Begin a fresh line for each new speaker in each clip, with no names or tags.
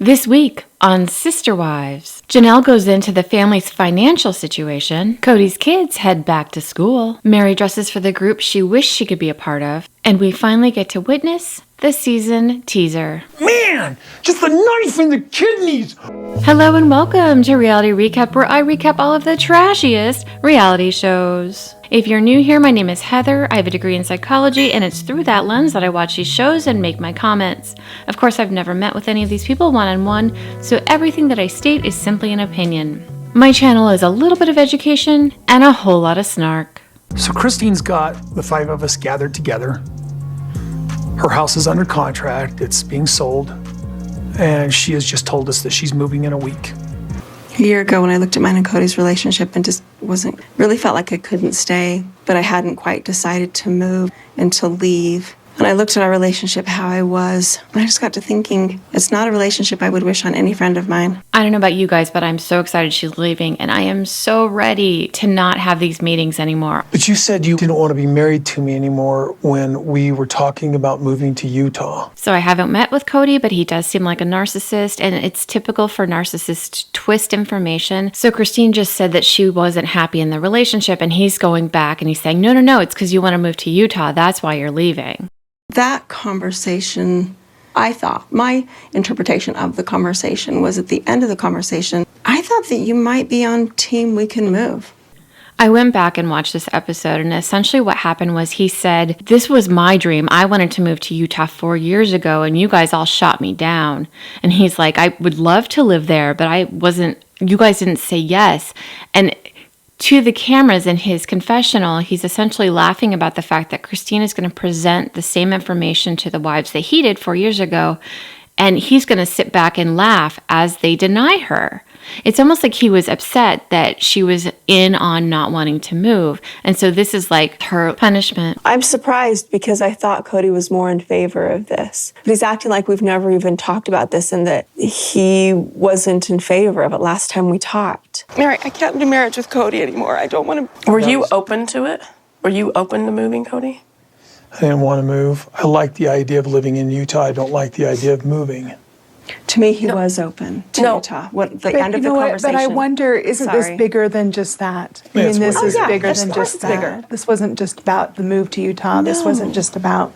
This week on Sister Wives, Janelle goes into the family's financial situation, Cody's kids head back to school, Mary dresses for the group she wished she could be a part of, and we finally get to witness the season teaser.
Man, just the knife in the kidneys!
Hello and welcome to Reality Recap, where I recap all of the trashiest reality shows. If you're new here, my name is Heather. I have a degree in psychology, and it's through that lens that I watch these shows and make my comments. Of course, I've never met with any of these people one-on-one, so everything that I state is simply an opinion. My channel is a little bit of education and a whole lot of snark.
So Christine's got the five of us gathered together. Her house is under contract, it's being sold, and she has just told us that she's moving in a week.
A year ago when I looked at mine and Cody's relationship and just really felt like I couldn't stay, but I hadn't quite decided to move and to leave. And I looked at our relationship, how I was, and I just got to thinking, it's not a relationship I would wish on any friend of mine.
I don't know about you guys, but I'm so excited she's leaving, and I am so ready to not have these meetings anymore.
But you said you didn't want to be married to me anymore when we were talking about moving to Utah.
So I haven't met with Cody, but he does seem like a narcissist, and it's typical for narcissists to twist information. So Christine just said that she wasn't happy in the relationship, and he's going back and he's saying, no, it's because you want to move to Utah. That's why you're leaving.
That conversation, I thought, my interpretation of the conversation was at the end of the conversation, I thought that you might be on team we can move.
I went back and watched this episode, and essentially what happened was he said, this was my dream. I wanted to move to Utah 4 years ago, and you guys all shot me down. And he's like, I would love to live there, but you guys didn't say yes. And to the cameras in his confessional, he's essentially laughing about the fact that Christine is going to present the same information to the wives that he did 4 years ago, and he's going to sit back and laugh as they deny her. It's almost like he was upset that she was in on not wanting to move, and so this is like her punishment.
I'm surprised because I thought Cody was more in favor of this. But he's acting like we've never even talked about this and that he wasn't in favor of it last time we talked.
Mary, I can't do marriage with Cody anymore. I don't want to. Were you open to it? Were you open to moving, Cody?
I didn't want to move. I like the idea of living in Utah. I don't like the idea of moving.
To me, he was open to Utah. The end of the conversation.
But I wonder, isn't this bigger than just that? I mean, this is bigger than just that. This wasn't just about the move to Utah. This wasn't just about...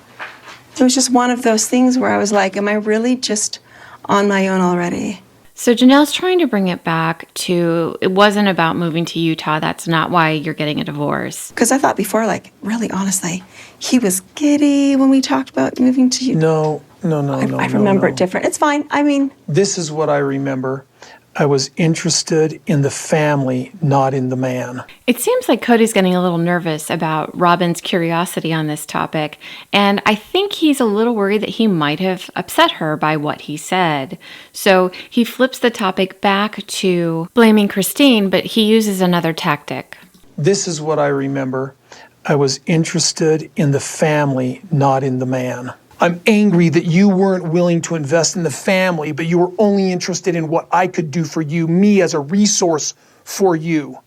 It was just one of those things where I was like, am I really just on my own already?
So Janelle's trying to bring it back to, it wasn't about moving to Utah. That's not why you're getting a divorce.
Because I thought before, really honestly, he was giddy when we talked about moving to Utah.
No.
I remember it different. It's fine. I mean...
This is what I remember. I was interested in the family, not in the man.
It seems like Cody's getting a little nervous about Robin's curiosity on this topic, and I think he's a little worried that he might have upset her by what he said. So he flips the topic back to blaming Christine, but he uses another tactic.
This is what I remember. I was interested in the family, not in the man. I'm angry that you weren't willing to invest in the family, but you were only interested in what I could do for you, me as a resource for you.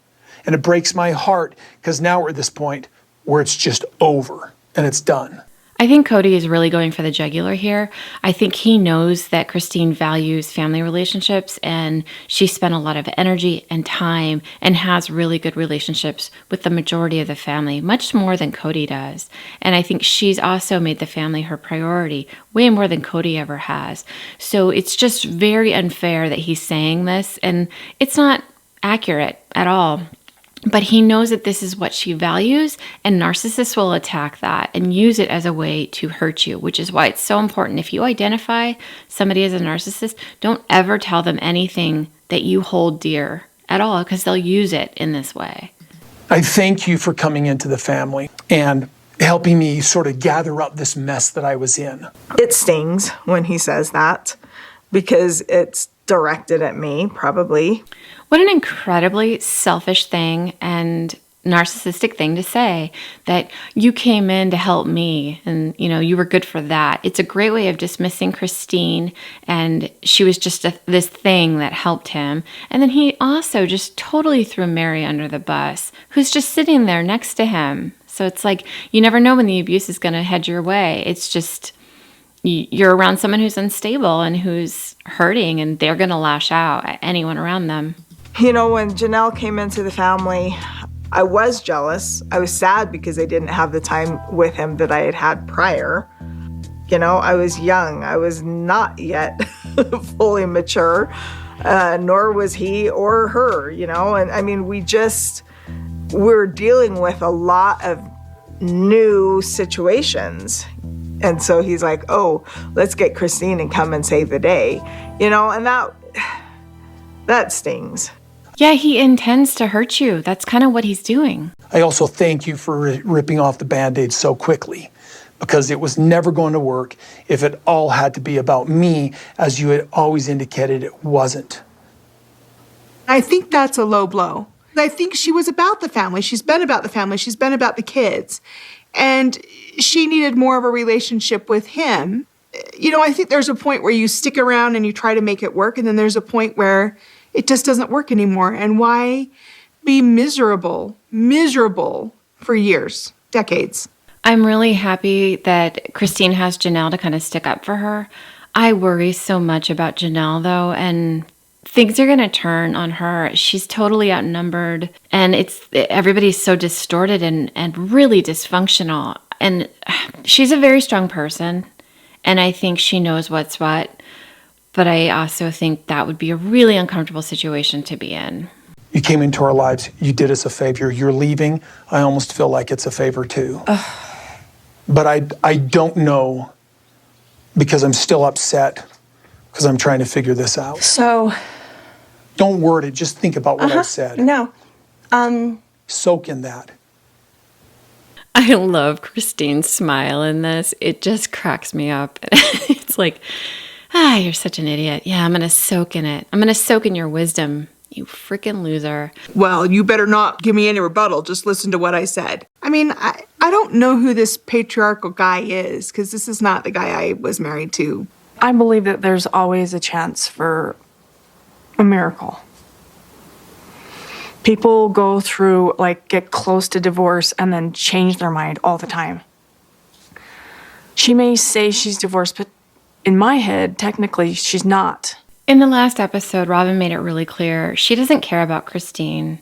And it breaks my heart because now we're at this point where it's just over and it's done.
I think Cody is really going for the jugular here. I think he knows that Christine values family relationships, and she spent a lot of energy and time and has really good relationships with the majority of the family, much more than Cody does. And I think she's also made the family her priority, way more than Cody ever has. So it's just very unfair that he's saying this, and it's not accurate at all. But he knows that this is what she values, and narcissists will attack that and use it as a way to hurt you, which is why it's so important. If you identify somebody as a narcissist, don't ever tell them anything that you hold dear at all, because they'll use it in this way.
I thank you for coming into the family and helping me sort of gather up this mess that I was in.
It stings when he says that because it's directed at me, probably.
What an incredibly selfish thing and narcissistic thing to say, that you came in to help me and, you were good for that. It's a great way of dismissing Christine, and she was just this thing that helped him. And then he also just totally threw Mary under the bus, who's just sitting there next to him. So it's like, you never know when the abuse is going to head your way. It's just, you're around someone who's unstable and who's hurting, and they're going to lash out at anyone around them.
You know, when Janelle came into the family, I was jealous. I was sad because I didn't have the time with him that I had had prior. You know, I was young. I was not yet fully mature, nor was he or her, you know. And I mean, we're dealing with a lot of new situations. And so he's like, oh, let's get Christine and come and save the day, you know, and that stings.
Yeah, he intends to hurt you. That's kind of what he's doing.
I also thank you for ripping off the Band-Aid so quickly, because it was never going to work if it all had to be about me, as you had always indicated it wasn't.
I think that's a low blow. I think she was about the family. She's been about the family. She's been about the kids. And she needed more of a relationship with him. You know, I think there's a point where you stick around and you try to make it work, and then there's a point where it just doesn't work anymore. And why be miserable for years, decades?
I'm really happy that Christine has Janelle to kind of stick up for her. I worry so much about Janelle, though, and things are going to turn on her. She's totally outnumbered, and everybody's so distorted and really dysfunctional. And she's a very strong person, and I think she knows what's what. But I also think that would be a really uncomfortable situation to be in.
You came into our lives. You did us a favor. You're leaving. I almost feel like it's a favor, too. But I don't know, because I'm still upset, because I'm trying to figure this out.
So...
Don't word it. Just think about what I said.
No.
Soak in that.
I love Christine's smile in this. It just cracks me up. It's like, you're such an idiot. Yeah, I'm going to soak in it. I'm going to soak in your wisdom, you freaking loser.
Well, you better not give me any rebuttal. Just listen to what I said. I mean, I don't know who this patriarchal guy is, because this is not the guy I was married to.
I believe that there's always a chance for a miracle. People go through, get close to divorce and then change their mind all the time. She may say she's divorced, but in my head, technically, she's not.
In the last episode, Robin made it really clear she doesn't care about Christine.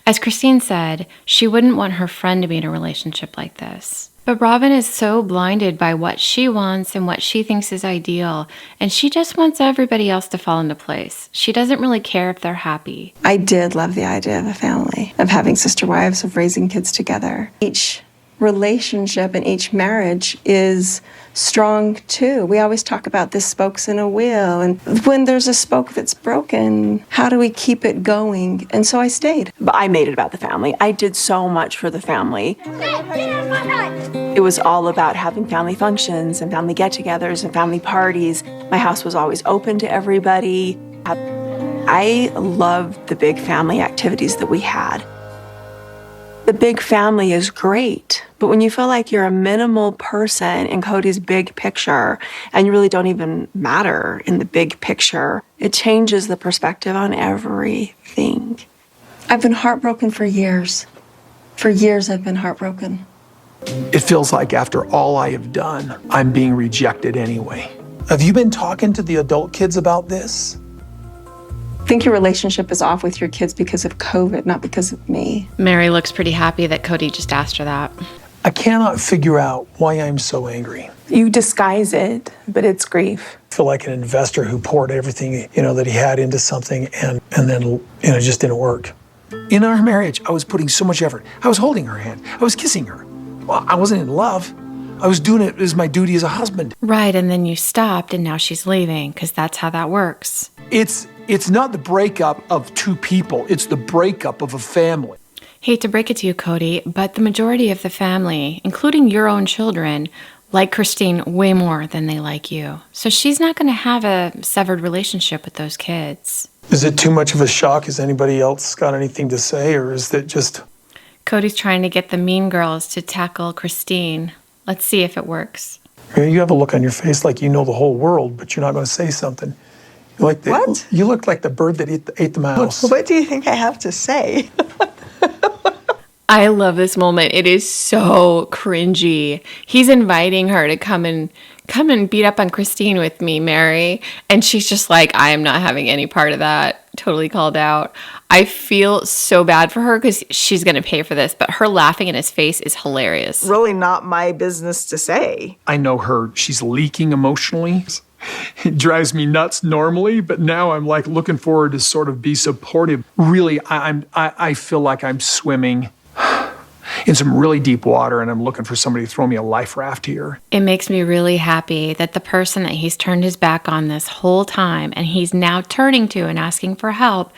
As Christine said, she wouldn't want her friend to be in a relationship like this. But Robin is so blinded by what she wants and what she thinks is ideal, and she just wants everybody else to fall into place. She doesn't really care if they're happy.
I did love the idea of a family, of having sister wives, of raising kids together. Each relationship and each marriage is strong too. We always talk about this spokes in a wheel, and when there's a spoke that's broken, how do we keep it going? And so I stayed.
But I made it about the family. I did so much for the family. It was all about having family functions and family get-togethers and family parties. My house was always open to everybody. I loved the big family activities that we had. The big family is great, but when you feel like you're a minimal person in Cody's big picture and you really don't even matter in the big picture, it changes the perspective on everything.
I've been heartbroken for years. For years I've been heartbroken.
It feels like after all I have done, I'm being rejected anyway. Have you been talking to the adult kids about this?
I think your relationship is off with your kids because of COVID, not because of me.
Mary looks pretty happy that Cody just asked her that.
I cannot figure out why I'm so angry.
You disguise it, but it's grief.
I feel like an investor who poured everything, that he had into something and then, it just didn't work. In our marriage, I was putting so much effort. I was holding her hand. I was kissing her. Well, I wasn't in love. I was doing it as my duty as a husband.
Right, and then you stopped and now she's leaving, because that's how that works.
It's not the breakup of two people. It's the breakup of a family.
Hate to break it to you, Cody, but the majority of the family, including your own children, like Christine way more than they like you. So she's not going to have a severed relationship with those kids.
Is it too much of a shock? Has anybody else got anything to say, or is it just...
Cody's trying to get the mean girls to tackle Christine. Let's see if it works.
You have a look on your face like you know the whole world, but you're not going to say something.
What?
You look like the bird that ate the mouse.
What do you think I have to say?
I love this moment. It is so cringy. He's inviting her to come and come and beat up on Christine with me, Mary. And she's just like, I am not having any part of that. Totally called out. I feel so bad for her because she's going to pay for this, but her laughing in his face is hilarious.
Really not my business to say.
I know her. She's leaking emotionally. It drives me nuts normally, but now I'm like looking forward to sort of be supportive. Really, I feel like I'm swimming in some really deep water and I'm looking for somebody to throw me a life raft here.
It makes me really happy that the person that he's turned his back on this whole time and he's now turning to and asking for help,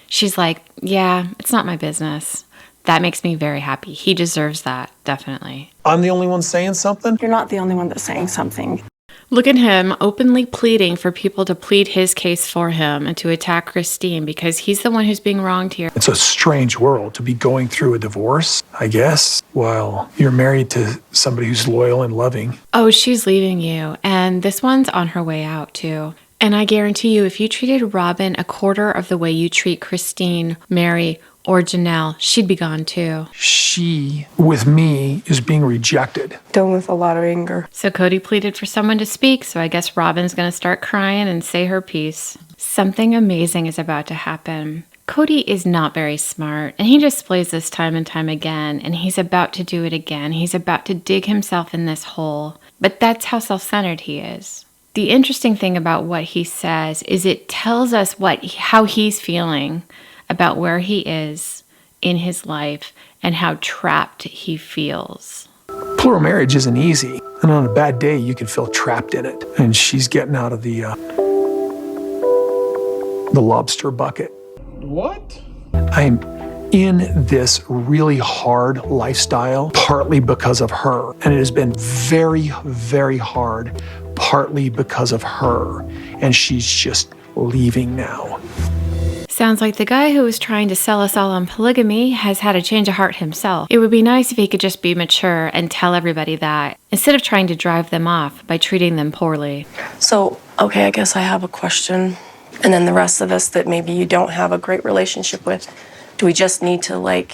she's like, yeah, it's not my business. That makes me very happy. He deserves that, definitely.
I'm the only one saying something?
You're not the only one that's saying something.
Look at him openly pleading for people to plead his case for him and to attack Christine because he's the one who's being wronged here.
It's a strange world to be going through a divorce, I guess, while you're married to somebody who's loyal and loving.
Oh, she's leaving you, and this one's on her way out too. And I guarantee you, if you treated Robin a quarter of the way you treat Christine, Mary, or Janelle, she'd be gone too.
She, with me, is being rejected.
Done with a lot of anger.
So Cody pleaded for someone to speak, so I guess Robin's gonna start crying and say her piece. Something amazing is about to happen. Cody is not very smart, and he displays this time and time again, and he's about to do it again. He's about to dig himself in this hole. But that's how self-centered he is. The interesting thing about what he says is it tells us how he's feeling about where he is in his life and how trapped he feels.
Plural marriage isn't easy, and on a bad day, you can feel trapped in it. And she's getting out of the lobster bucket.
What?
I'm in this really hard lifestyle, partly because of her. And it has been very, very hard, partly because of her. And she's just leaving now.
Sounds like the guy who was trying to sell us all on polygamy has had a change of heart himself. It would be nice if he could just be mature and tell everybody that, instead of trying to drive them off by treating them poorly.
So, okay, I guess I have a question. And then the rest of us that maybe you don't have a great relationship with, do we just need to,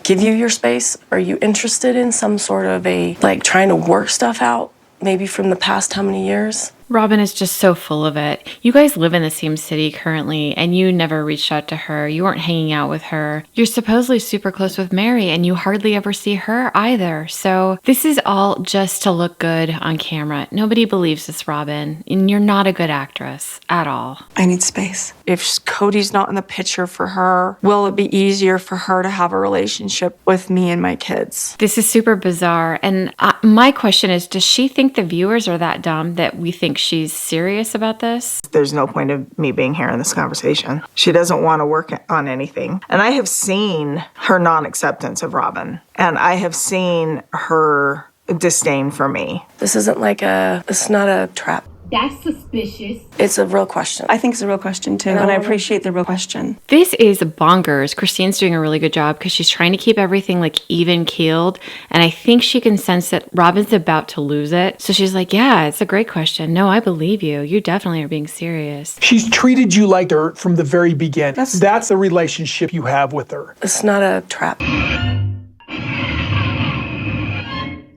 give you your space? Are you interested in some sort of trying to work stuff out, maybe from the past how many years?
Robin is just so full of it. You guys live in the same city currently, and you never reached out to her. You weren't hanging out with her. You're supposedly super close with Mary, and you hardly ever see her either. So this is all just to look good on camera. Nobody believes this, Robin, and you're not a good actress at all.
I need space.
If Cody's not in the picture for her, will it be easier for her to have a relationship with me and my kids?
This is super bizarre, and my question is, does she think the viewers are that dumb that we think she's serious about this?
There's no point of me being here in this conversation. She doesn't want to work on anything. And I have seen her non-acceptance of Robin. And I have seen her disdain for me.
This isn't it's not a trap.
That's suspicious.
It's a real question.
I think it's a real question, too, and I appreciate the real question.
This is bonkers. Christine's doing a really good job because she's trying to keep everything even keeled, and I think she can sense that Robin's about to lose it. So she's like, yeah, it's a great question. No, I believe you. You definitely are being serious.
She's treated you like dirt from the very beginning. That's the relationship you have with her.
It's not a trap.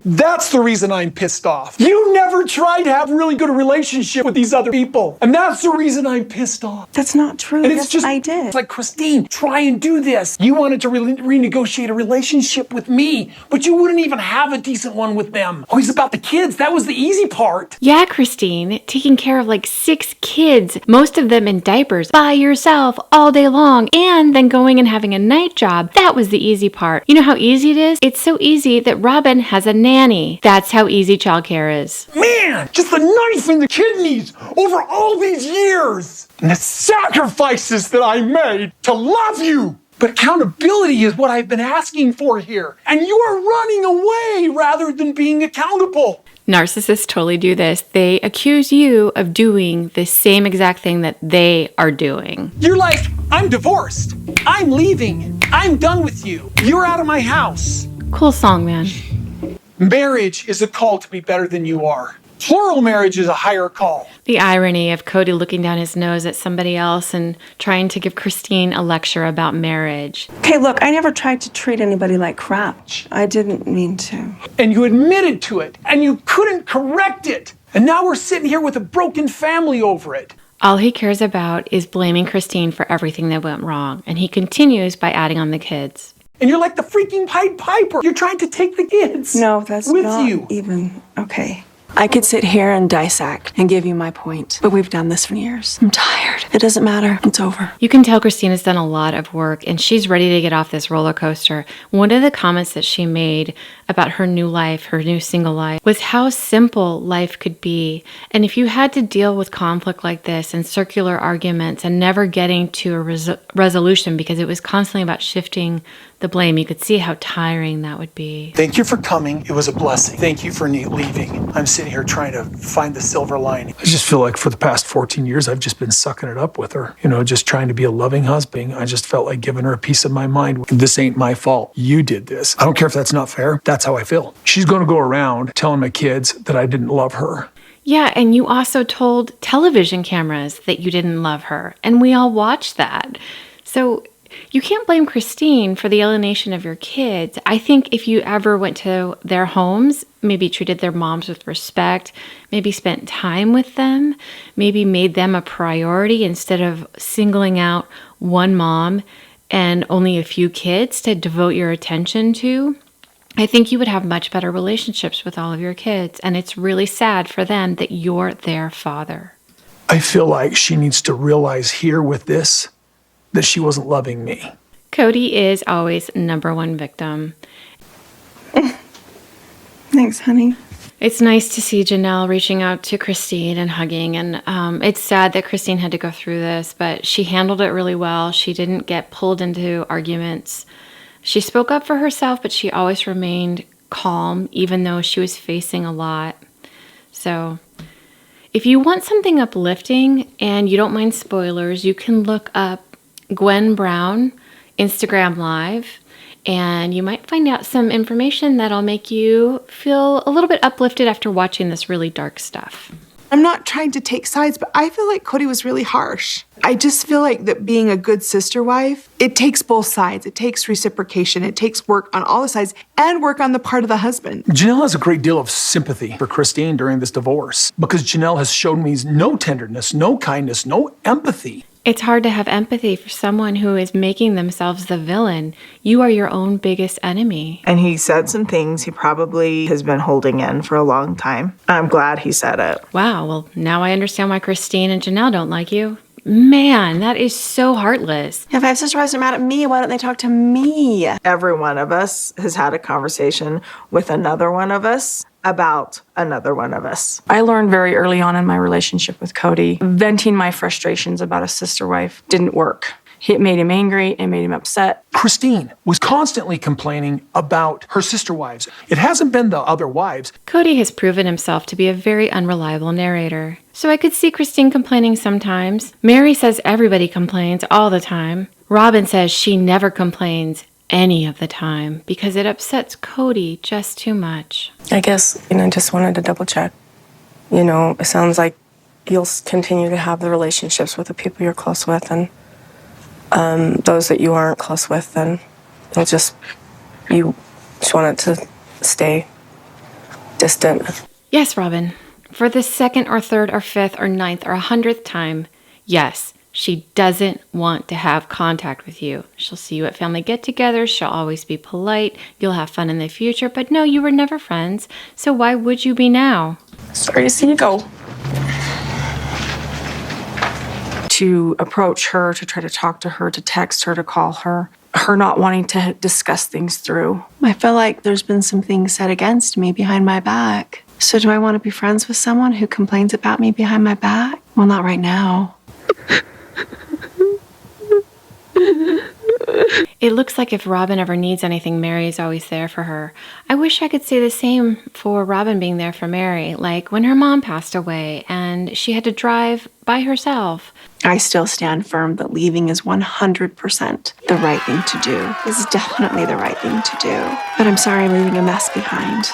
That's the reason I'm pissed off. You never tried to have a really good relationship with these other people. And that's the reason I'm pissed off.
That's not true.
And it's just,
I did.
It's like, Christine, try and do this. You wanted to renegotiate a relationship with me, but you wouldn't even have a decent one with them. Always about the kids. That was the easy part.
Yeah, Christine, taking care of 6 kids, most of them in diapers, by yourself all day long, and then going and having a night job. That was the easy part. You know how easy it is? It's so easy that Robin has a nanny. That's how easy childcare is.
Man, just the knife in the kidneys over all these years. And the sacrifices that I made to love you. But accountability is what I've been asking for here. And you are running away rather than being accountable.
Narcissists totally do this. They accuse you of doing the same exact thing that they are doing.
You're like, I'm divorced. I'm leaving. I'm done with you. You're out of my house.
Cool song, man.
Marriage is a call to be better than you are. Plural marriage is a higher call.
The irony of Cody looking down his nose at somebody else and trying to give Christine a lecture about marriage.
Okay, look, I never tried to treat anybody like crap. I didn't mean to.
And you admitted to it, and you couldn't correct it. And now we're sitting here with a broken family over it.
All he cares about is blaming Christine for everything that went wrong, and he continues by adding on the kids.
And you're like the freaking Pied Piper. You're trying to take the kids.
No, that's
with
not
you.
even okay. I could sit here and dissect and give you my point, but we've done this for years. I'm tired. It doesn't matter. It's over.
You can tell Christine has done a lot of work and she's ready to get off this roller coaster. One of the comments that she made about her new life, her new single life, was how simple life could be. And if you had to deal with conflict like this and circular arguments and never getting to a resolution because it was constantly about shifting the blame, you could see how tiring that would be.
Thank you for coming. It was a blessing. Thank you for leaving. I'm sitting here trying to find the silver lining. I just feel like for the past 14 years, I've just been sucking it up with her. You know, just trying to be a loving husband. I just felt like giving her a piece of my mind. This ain't my fault. You did this. I don't care if that's not fair. That's how I feel. She's going to go around telling my kids that I didn't love her.
Yeah, and you also told television cameras that you didn't love her, and we all watched that. So you can't blame Christine for the alienation of your kids. I think if you ever went to their homes, maybe treated their moms with respect, maybe spent time with them, maybe made them a priority instead of singling out one mom and only a few kids to devote your attention to, I think you would have much better relationships with all of your kids. And it's really sad for them that you're their father.
I feel like she needs to realize here with this that she wasn't loving me.
Cody is always number one victim.
Thanks, honey.
It's nice to see Janelle reaching out to Christine and hugging. And it's sad that Christine had to go through this, but she handled it really well. She didn't get pulled into arguments. She spoke up for herself, but she always remained calm, even though she was facing a lot. So if you want something uplifting and you don't mind spoilers, you can look up Gwen Brown Instagram Live, and you might find out some information that'll make you feel a little bit uplifted after watching this really dark stuff.
I'm not trying to take sides, but I feel like Cody was really harsh. I just feel like that being a good sister wife, it takes both sides. It takes reciprocation. It takes work on all the sides and work on the part of the husband.
Janelle has a great deal of sympathy for Christine during this divorce because Janelle has shown me no tenderness, no kindness, no empathy.
It's hard to have empathy for someone who is making themselves the villain. You are your own biggest enemy.
And he said some things he probably has been holding in for a long time. I'm glad he said it.
Wow, well, now I understand why Christine and Janelle don't like you. Man, that is so heartless.
If I have sister wives are mad at me, why don't they talk to me?
Every one of us has had a conversation with another one of us about another one of us.
I learned very early on in my relationship with Cody, venting my frustrations about a sister wife didn't work. It made him angry, it made him upset.
Christine was constantly complaining about her sister wives. It hasn't been the other wives.
Cody has proven himself to be a very unreliable narrator. So I could see Christine complaining sometimes. Mary says everybody complains all the time. Robin says she never complains any of the time because it upsets Cody just too much.
I guess, just wanted to double check. It sounds like you'll continue to have the relationships with the people you're close with, and those that you aren't close with, then you just want it to stay distant.
Yes, Robin. For the second or third or fifth or ninth or 100th time, yes, she doesn't want to have contact with you. She'll see you at family get-togethers. She'll always be polite. You'll have fun in the future. But no, you were never friends. So why would you be now?
Sorry to see you go.
To approach her, to try to talk to her, to text her, to call her not wanting to discuss things through.
I feel like there's been some things said against me behind my back. So do I want to be friends with someone who complains about me behind my back? Well, not right now.
It looks like if Robin ever needs anything, Mary is always there for her. I wish I could say the same for Robin being there for Mary, like when her mom passed away and she had to drive by herself.
I still stand firm that leaving is 100% the right thing to do. It's definitely the right thing to do. But I'm sorry I'm leaving a mess behind.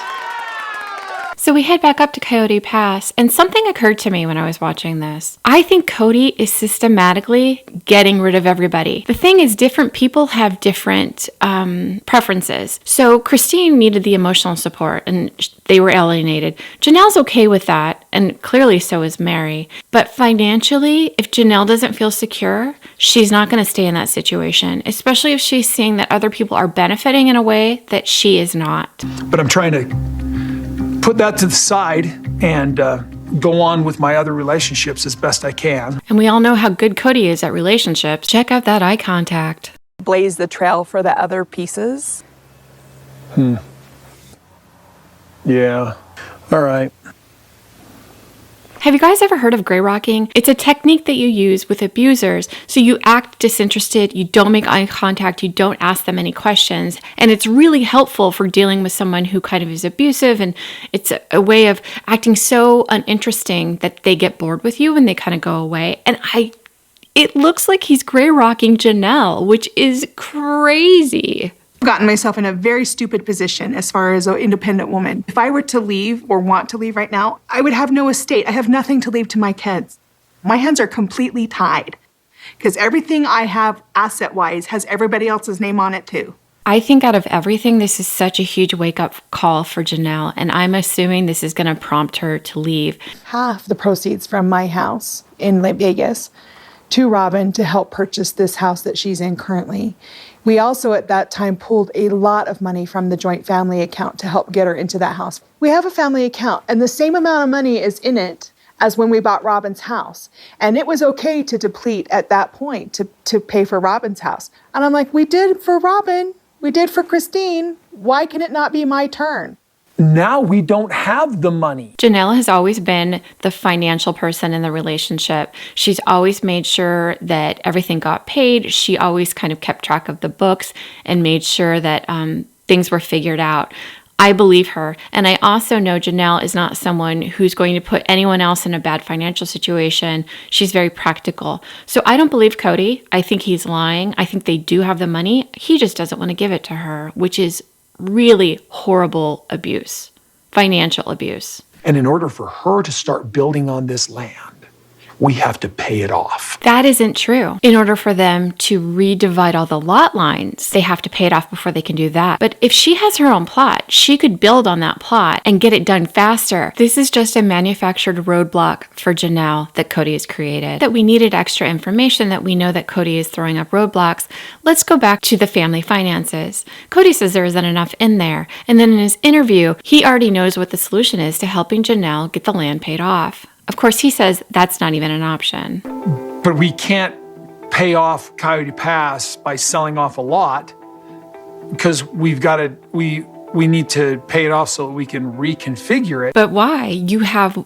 So we head back up to Coyote Pass, and something occurred to me when I was watching this. I think Cody is systematically getting rid of everybody. The thing is, different people have different preferences. So Christine needed the emotional support, and they were alienated. Janelle's okay with that, and clearly so is Mary. But financially, if Janelle doesn't feel secure, she's not going to stay in that situation, especially if she's seeing that other people are benefiting in a way that she is not.
But I'm trying to put that to the side and go on with my other relationships as best I can.
And we all know how good Cody is at relationships. Check out that eye contact.
Blaze the trail for the other pieces.
Yeah. All right.
Have you guys ever heard of gray rocking? It's a technique that you use with abusers. So you act disinterested, you don't make eye contact, you don't ask them any questions. And it's really helpful for dealing with someone who kind of is abusive. And it's a way of acting so uninteresting that they get bored with you and they kind of go away. And it looks like he's gray rocking Janelle, which is crazy.
I've gotten myself in a very stupid position as far as an independent woman. If I were to leave or want to leave right now, I would have no estate. I have nothing to leave to my kids. My hands are completely tied because everything I have asset-wise has everybody else's name on it too.
I think out of everything, this is such a huge wake-up call for Janelle, and I'm assuming this is going to prompt her to leave.
Half the proceeds from my house in Vegas to Robin to help purchase this house that she's in currently. We also at that time pulled a lot of money from the joint family account to help get her into that house. We have a family account and the same amount of money is in it as when we bought Robin's house. And it was okay to deplete at that point to pay for Robin's house. And I'm like, we did for Robin, we did for Christine. Why can it not be my turn?
Now we don't have the money.
Janelle has always been the financial person in the relationship. She's always made sure that everything got paid. She always kind of kept track of the books and made sure that things were figured out. I believe her. And I also know Janelle is not someone who's going to put anyone else in a bad financial situation. She's very practical. So I don't believe Cody. I think he's lying. I think they do have the money. He just doesn't want to give it to her, which is really horrible abuse, financial abuse.
And in order for her to start building on this land, we have to pay it off.
That isn't true. In order for them to redivide all the lot lines, they have to pay it off before they can do that. But if she has her own plot, she could build on that plot and get it done faster. This is just a manufactured roadblock for Janelle that Cody has created. That we needed extra information, that we know that Cody is throwing up roadblocks. Let's go back to the family finances. Cody says there isn't enough in there. And then in his interview, he already knows what the solution is to helping Janelle get the land paid off. Of course, he says that's not even an option.
But we can't pay off Coyote Pass by selling off a lot because we need to pay it off so that we can reconfigure it.
But why? You have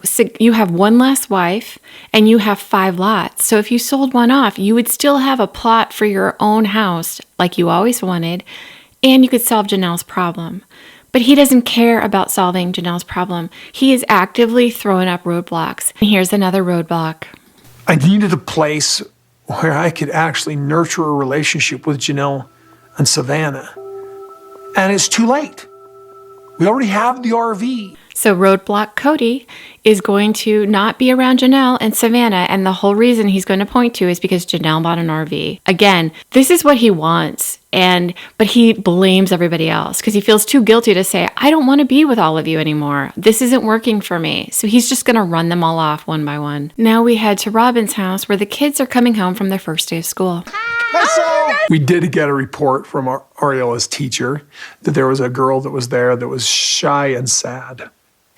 one less wife and you have 5 lots. So if you sold one off, you would still have a plot for your own house like you always wanted, and you could solve Janelle's problem. But he doesn't care about solving Janelle's problem. He is actively throwing up roadblocks. And here's another roadblock.
I needed a place where I could actually nurture a relationship with Janelle and Savannah. And it's too late. We already have the RV.
So roadblock Cody is going to not be around Janelle and Savannah, and the whole reason he's going to point to is because Janelle bought an RV. Again, this is what he wants, but he blames everybody else because he feels too guilty to say, I don't want to be with all of you anymore. This isn't working for me. So he's just going to run them all off one by one. Now we head to Robin's house where the kids are coming home from their first day of school.
We did get a report from Ariela's teacher that there was a girl that was there that was shy and sad.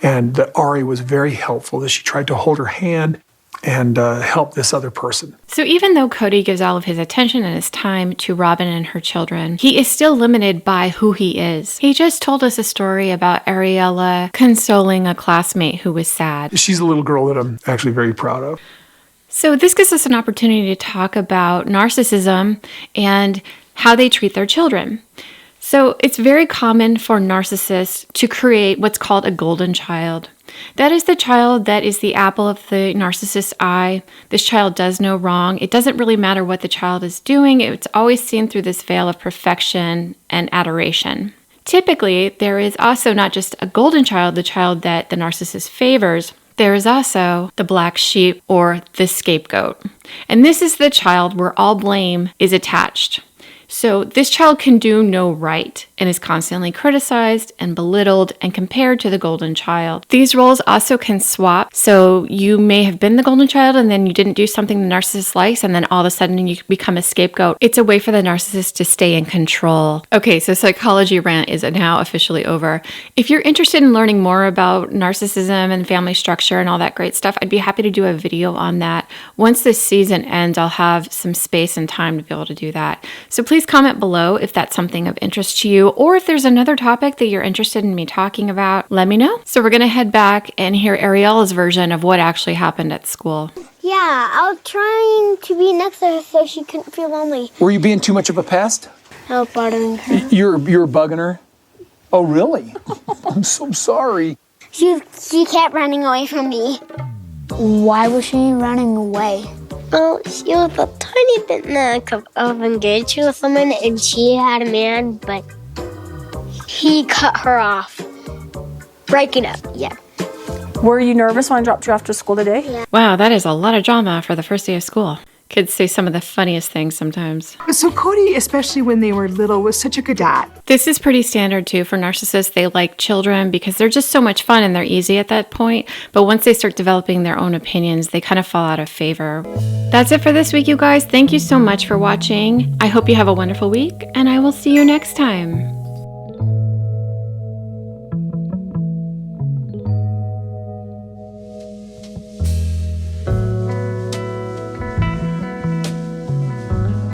And that Ari was very helpful, that she tried to hold her hand and help this other person.
So even though Cody gives all of his attention and his time to Robin and her children, he is still limited by who he is. He just told us a story about Ariela consoling a classmate who was sad.
She's a little girl that I'm actually very proud of.
So this gives us an opportunity to talk about narcissism and how they treat their children. So it's very common for narcissists to create what's called a golden child. That is the child that is the apple of the narcissist's eye. This child does no wrong. It doesn't really matter what the child is doing. It's always seen through this veil of perfection and adoration. Typically, there is also not just a golden child, the child that the narcissist favors. There is also the black sheep or the scapegoat. And this is the child where all blame is attached. So this child can do no right and is constantly criticized and belittled and compared to the golden child. These roles also can swap. So you may have been the golden child and then you didn't do something the narcissist likes and then all of a sudden you become a scapegoat. It's a way for the narcissist to stay in control. Okay, so psychology rant is now officially over. If you're interested in learning more about narcissism and family structure and all that great stuff, I'd be happy to do a video on that. Once this season ends, I'll have some space and time to be able to do that. So please comment below if that's something of interest to you, or if there's another topic that you're interested in me talking about, let me know. So we're gonna head back and hear Ariela's version of what actually happened at school.
Yeah, I was trying to be next to her so she couldn't feel lonely.
Were you being too much of a pest?
I was bothering her.
You're bugging her? Oh, really? I'm so sorry.
She kept running away from me. Why was she running away? Well, she was a tiny bit of engaged with someone, and she had a man, but he cut her off. Breaking up, yeah.
Were you nervous when I dropped you off to school today?
Yeah.
Wow, that is a lot of drama for the first day of school. Kids say some of the funniest things sometimes.
So Cody, especially when they were little, was such a good dad.
This is pretty standard too for narcissists. They like children because they're just so much fun and they're easy at that point. But once they start developing their own opinions, they kind of fall out of favor. That's it for this week, you guys. Thank you so much for watching. I hope you have a wonderful week and I will see you next time.